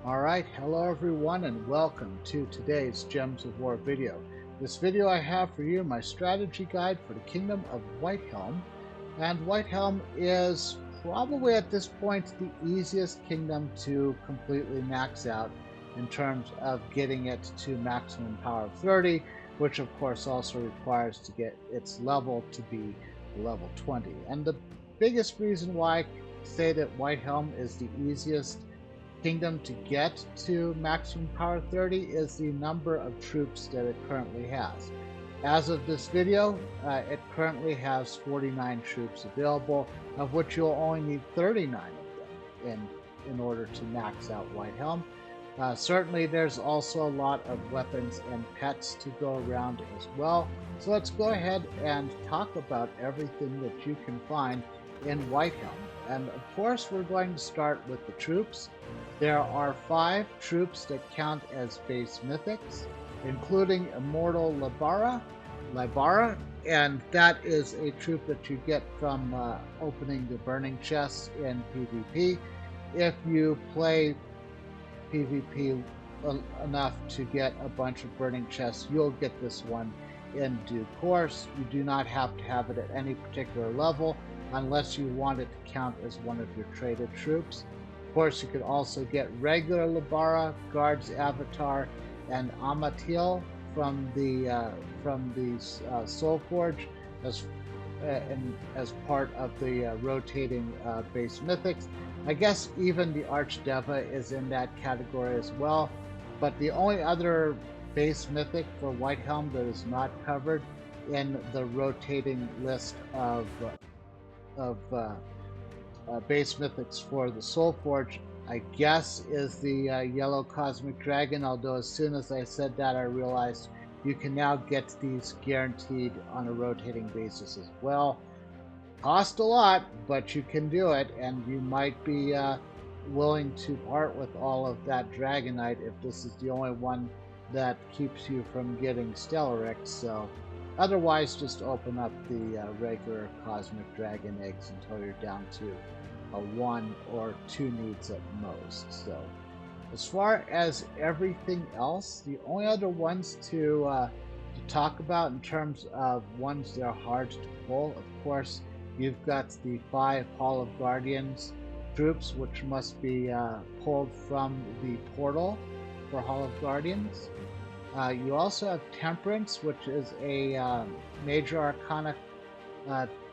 Alright, hello everyone and welcome to today's Gems of War video. This video I have for you my strategy guide for the Kingdom of Whitehelm. And Whitehelm is probably at this point the easiest kingdom to completely max out in terms of getting it to maximum power of 30, which of course also requires to get its level to be level 20. And the biggest reason why I say that Whitehelm is the easiest kingdom to get to maximum power 30 is the number of troops that it currently has. As of this video, it currently has 49 troops available, of which you'll only need 39 of them in order to max out Whitehelm. Certainly there's also a lot of weapons and pets to go around as well. So let's go ahead and talk about everything that you can find in Whitehelm. And of course we're going to start with the troops. There are 5 troops that count as base mythics, including Immortal Libara, and that is a troop that you get from opening the burning chests in PvP. If you play PvP enough to get a bunch of burning chests, you'll get this one in due course. You do not have to have it at any particular level unless you want it to count as one of your traded troops. Of course, you could also get regular Libara, Guard's Avatar, and Amatil from the Soulforge as part of the rotating base mythics. I guess even the Archdeva is in that category as well. But the only other base mythic for Whitehelm that is not covered in the rotating list of base mythics for the Soulforge, I guess, is the Yellow Cosmic Dragon, although as soon as I said that I realized you can now get these guaranteed on a rotating basis as well. Cost a lot, but you can do it, and you might be willing to part with all of that Dragonite if this is the only one that keeps you from getting Stellarix. So otherwise, just open up the regular Cosmic Dragon eggs until you're down to a 1 or 2 needs at most. So as far as everything else, the only other ones to talk about in terms of ones that are hard to pull, of course, you've got the 5 Hall of Guardians troops, which must be pulled from the portal for Hall of Guardians. You also have Temperance, which is a Major Arcana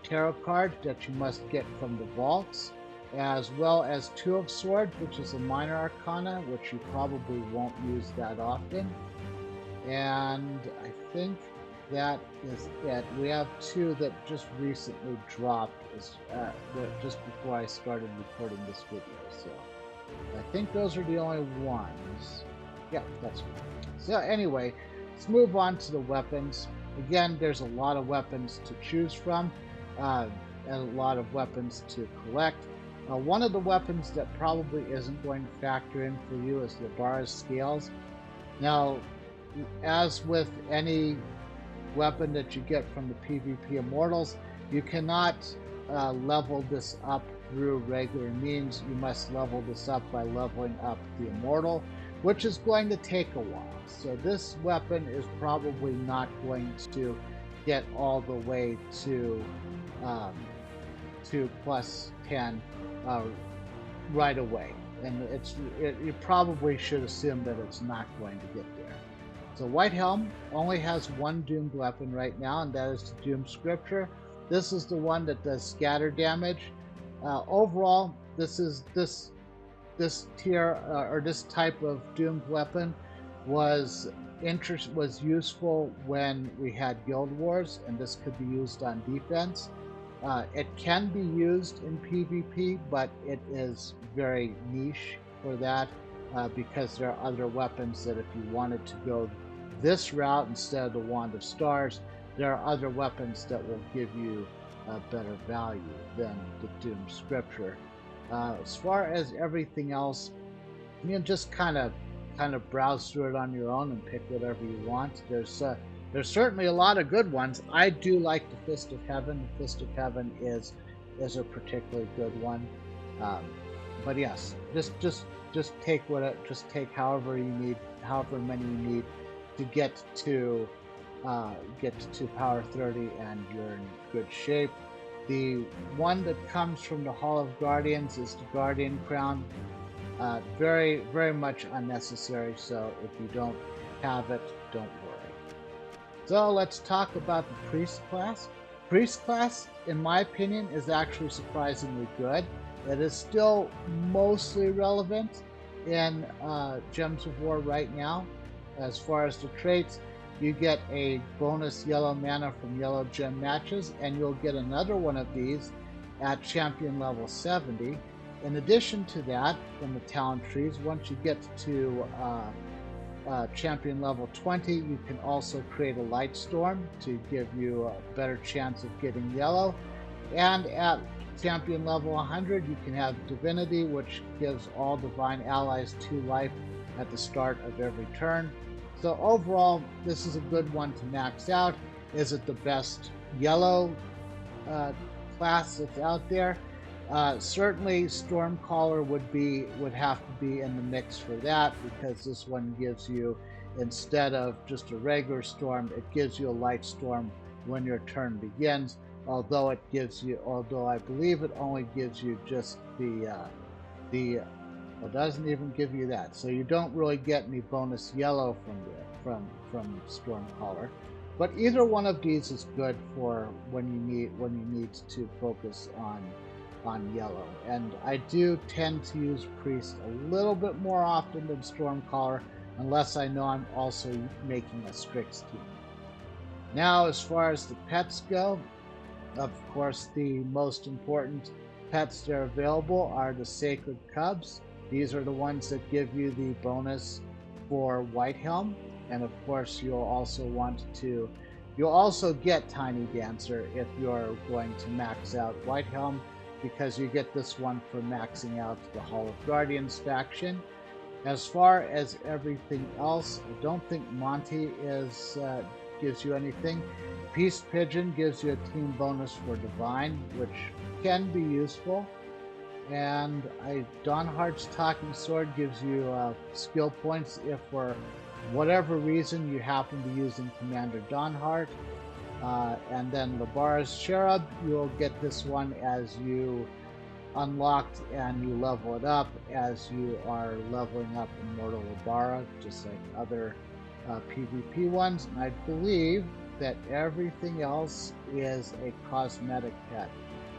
tarot card that you must get from the vaults, as well as Two of Swords, which is a Minor Arcana, which you probably won't use that often. And I think that is it. We have 2 that just recently dropped just before I started recording this video, so I think those are the only ones. Yeah, that's good. So anyway, let's move on to the weapons. Again, there's a lot of weapons to choose from, and a lot of weapons to collect. One of the weapons that probably isn't going to factor in for you is Libara's Scales. Now, as with any weapon that you get from the PvP Immortals, you cannot level this up through regular means. You must level this up by leveling up the Immortal, which is going to take a while. So this weapon is probably not going to get all the way to plus 10 right away. And you probably should assume that it's not going to get there. So Whitehelm only has 1 doomed weapon right now, and that is the Doom Scripture. This is the one that does scatter damage. Overall, this tier or this type of doomed weapon was useful when we had guild wars, and this could be used on defense. It can be used in PvP, but it is very niche for that because there are other weapons that if you wanted to go this route instead of the Wand of Stars, there are other weapons that will give you a better value than the Doom Scripture. As far as everything else, you can just kind of browse through it on your own and pick whatever you want. There's certainly a lot of good ones. I do like the Fist of Heaven. The Fist of Heaven is a particularly good one. But yes, just just take however you need, however many you need to get to power 30, and you're in good shape. The one that comes from the Hall of Guardians is the Guardian Crown. Very much unnecessary, so if you don't have it, don't worry. So let's talk about the Priest class. Priest class, in my opinion, is actually surprisingly good. It is still mostly relevant in Gems of War right now. As far as the traits, you get a bonus yellow mana from yellow gem matches, and you'll get another one of these at champion level 70. In addition to that, from the talent trees, once you get to champion level 20, you can also create a light storm to give you a better chance of getting yellow. And at champion level 100, you can have divinity, which gives all divine allies 2 life at the start of every turn. So overall, this is a good one to max out. Is it the best yellow class that's out there? Certainly Stormcaller would have to be in the mix for that, because this one gives you, instead of just a regular storm, it gives you a light storm when your turn begins. Although I believe it only gives you just it doesn't even give you that, so you don't really get any bonus yellow from Stormcaller. But either one of these is good for when you need to focus on yellow. And I do tend to use Priest a little bit more often than Stormcaller, unless I know I'm also making a Strix team. Now, as far as the pets go, of course, the most important pets that are available are the Sacred Cubs. These are the ones that give you the bonus for Whitehelm, and of course you'll also get Tiny Dancer if you're going to max out Whitehelm, because you get this one for maxing out the Hall of Guardians faction. As far as everything else, I don't think Monty gives you anything. Peace Pigeon gives you a team bonus for Divine, which can be useful. And Dawnheart's Talking Sword gives you skill points if for whatever reason you happen to be using Commander Dawnheart. And then Labara's Cherub, you'll get this one as you unlocked and you level it up as you are leveling up Immortal Labara, just like other PvP ones. And I believe that everything else is a cosmetic pet.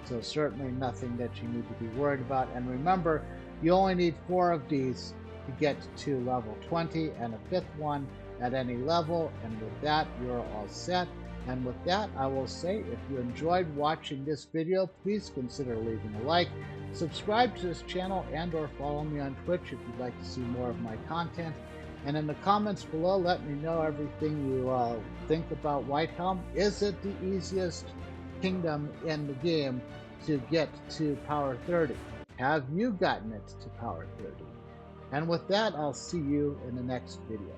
So certainly nothing that you need to be worried about. And remember, you only need 4 of these to get to level 20, and a 5th one at any level. And with that, you're all set. And with that, I will say, if you enjoyed watching this video, please consider leaving a like, subscribe to this channel, and or follow me on Twitch if you'd like to see more of my content. And in the comments below, let me know everything you think about Whitehelm. Is it the easiest kingdom in the game to get to power 30? Have you gotten it to power 30? And with that, I'll see you in the next video.